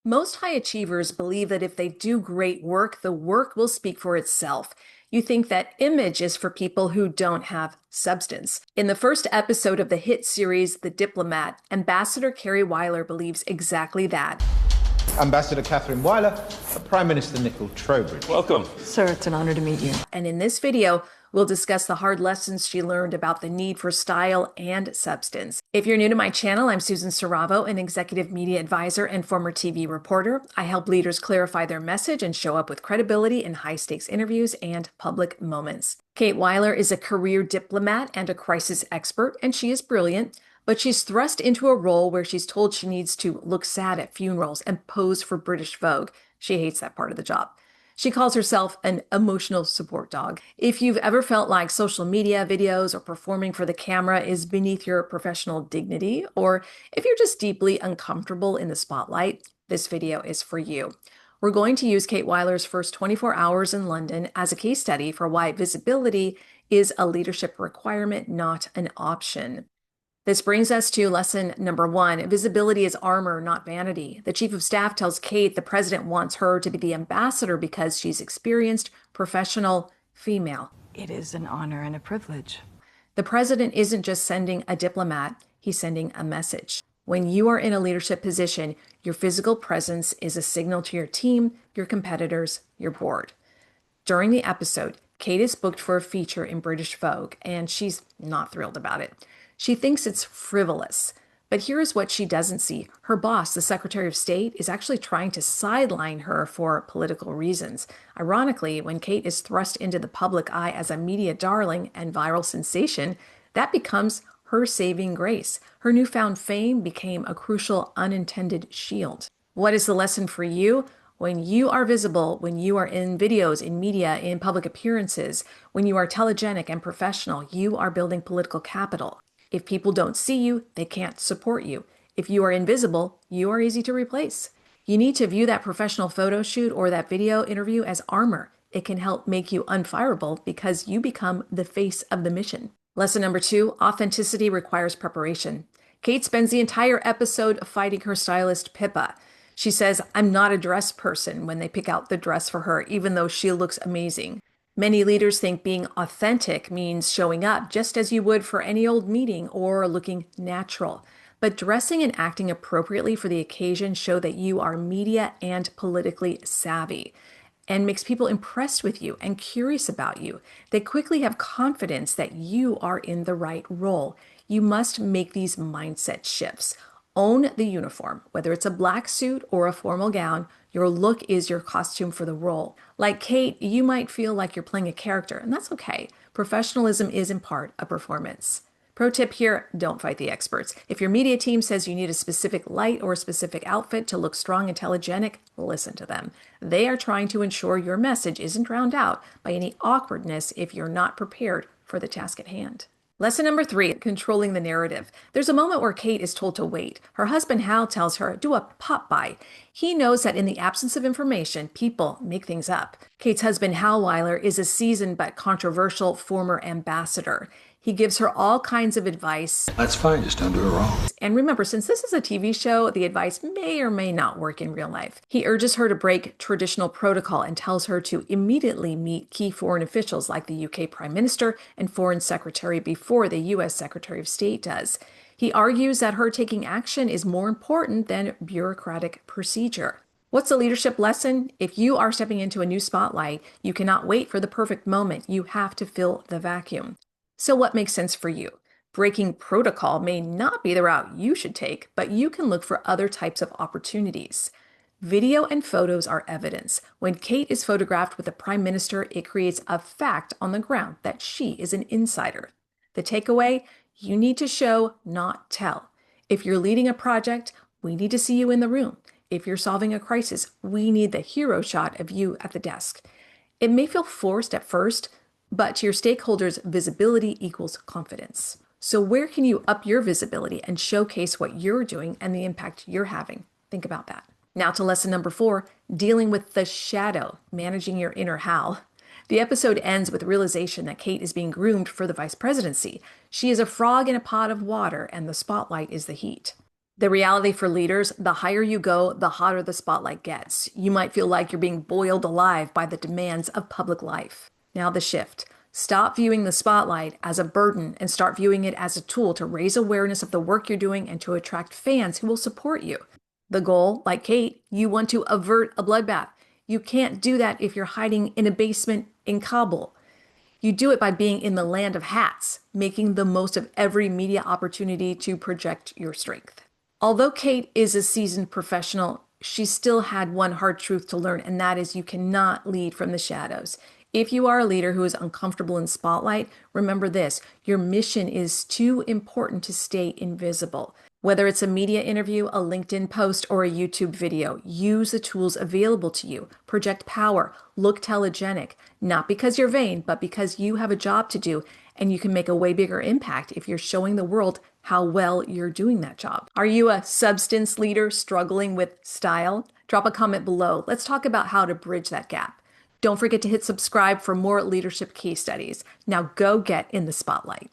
Most high achievers believe that if they do great work, the work will speak for itself. You think that image is for people who don't have substance. In the first episode of the hit series, The Diplomat, Ambassador Keri Wyler believes exactly that. Ambassador Kate Wyler, Prime Minister Nicole Trowbridge. Welcome. Sir, it's an honor to meet you. And in this video, we'll discuss the hard lessons she learned about the need for style and substance. If you're new to my channel, I'm Susan Saravo, an executive media advisor and former TV reporter. I help leaders clarify their message and show up with credibility in high-stakes interviews and public moments. Kate Wyler is a career diplomat and a crisis expert, and she is brilliant. But she's thrust into a role where she's told she needs to look sad at funerals and pose for British Vogue. She hates that part of the job. She calls herself an emotional support dog. If you've ever felt like social media videos or performing for the camera is beneath your professional dignity, or if you're just deeply uncomfortable in the spotlight, this video is for you. We're going to use Kate Wyler's first 24 hours in London as a case study for why visibility is a leadership requirement, not an option. This brings us to lesson number 1. Visibility is armor, not vanity. The chief of staff tells Kate the president wants her to be the ambassador because she's experienced, professional, female. It is an honor and a privilege. The president isn't just sending a diplomat, he's sending a message. When you are in a leadership position, your physical presence is a signal to your team, your competitors, your board. During the episode, Kate is booked for a feature in British Vogue, and she's not thrilled about it. She thinks it's frivolous. But here is what she doesn't see. Her boss, the Secretary of State, is actually trying to sideline her for political reasons. Ironically, when Kate is thrust into the public eye as a media darling and viral sensation, that becomes her saving grace. Her newfound fame became a crucial unintended shield. What is the lesson for you? When you are visible, when you are in videos, in media, in public appearances, when you are telegenic and professional, you are building political capital. If people don't see you, they can't support you. If you are invisible, you are easy to replace. You need to view that professional photo shoot or that video interview as armor. It can help make you unfireable because you become the face of the mission. Lesson number 2, authenticity requires preparation. Kate spends the entire episode fighting her stylist, Pippa. She says, "I'm not a dress person," when they pick out the dress for her, even though she looks amazing. Many leaders think being authentic means showing up just as you would for any old meeting or looking natural. But dressing and acting appropriately for the occasion show that you are media and politically savvy and makes people impressed with you and curious about you. They quickly have confidence that you are in the right role. You must make these mindset shifts. Own the uniform, whether it's a black suit or a formal gown. Your look is your costume for the role. Like Kate, you might feel like you're playing a character, and that's okay. Professionalism is in part a performance. Pro tip here, don't fight the experts. If your media team says you need a specific light or a specific outfit to look strong and telegenic, listen to them. They are trying to ensure your message isn't drowned out by any awkwardness if you're not prepared for the task at hand. Lesson number 3, controlling the narrative. There's a moment where Kate is told to wait. Her husband Hal tells her, do a pop-by. He knows that in the absence of information, people make things up. Kate's husband Hal Wyler is a seasoned but controversial former ambassador. He gives her all kinds of advice. That's fine, just don't do it wrong. And remember, since this is a TV show, the advice may or may not work in real life. He urges her to break traditional protocol and tells her to immediately meet key foreign officials like the UK Prime Minister and Foreign Secretary before the US Secretary of State does. He argues that her taking action is more important than bureaucratic procedure. What's the leadership lesson? If you are stepping into a new spotlight, you cannot wait for the perfect moment. You have to fill the vacuum. So what makes sense for you? Breaking protocol may not be the route you should take, but you can look for other types of opportunities. Video and photos are evidence. When Kate is photographed with the Prime Minister, it creates a fact on the ground that she is an insider. The takeaway? You need to show, not tell. If you're leading a project, we need to see you in the room. If you're solving a crisis, we need the hero shot of you at the desk. It may feel forced at first, but to your stakeholders, visibility equals confidence. So where can you up your visibility and showcase what you're doing and the impact you're having? Think about that. Now to lesson number 4, dealing with the shadow, managing your inner Hal. The episode ends with the realization that Kate is being groomed for the vice presidency. She is a frog in a pot of water, and the spotlight is the heat. The reality for leaders, the higher you go, the hotter the spotlight gets. You might feel like you're being boiled alive by the demands of public life. Now the shift. Stop viewing the spotlight as a burden and start viewing it as a tool to raise awareness of the work you're doing and to attract fans who will support you. The goal, like Kate, you want to avert a bloodbath. You can't do that if you're hiding in a basement in Kabul. You do it by being in the land of hats, making the most of every media opportunity to project your strength. Although Kate is a seasoned professional, she still had one hard truth to learn, and that is you cannot lead from the shadows. If you are a leader who is uncomfortable in spotlight, remember this: your mission is too important to stay invisible. Whether it's a media interview, a LinkedIn post, or a YouTube video, use the tools available to you. Project power, look telegenic, not because you're vain, but because you have a job to do and you can make a way bigger impact if you're showing the world how well you're doing that job. Are you a substance leader struggling with style? Drop a comment below. Let's talk about how to bridge that gap. Don't forget to hit subscribe for more leadership case studies. Now go get in the spotlight.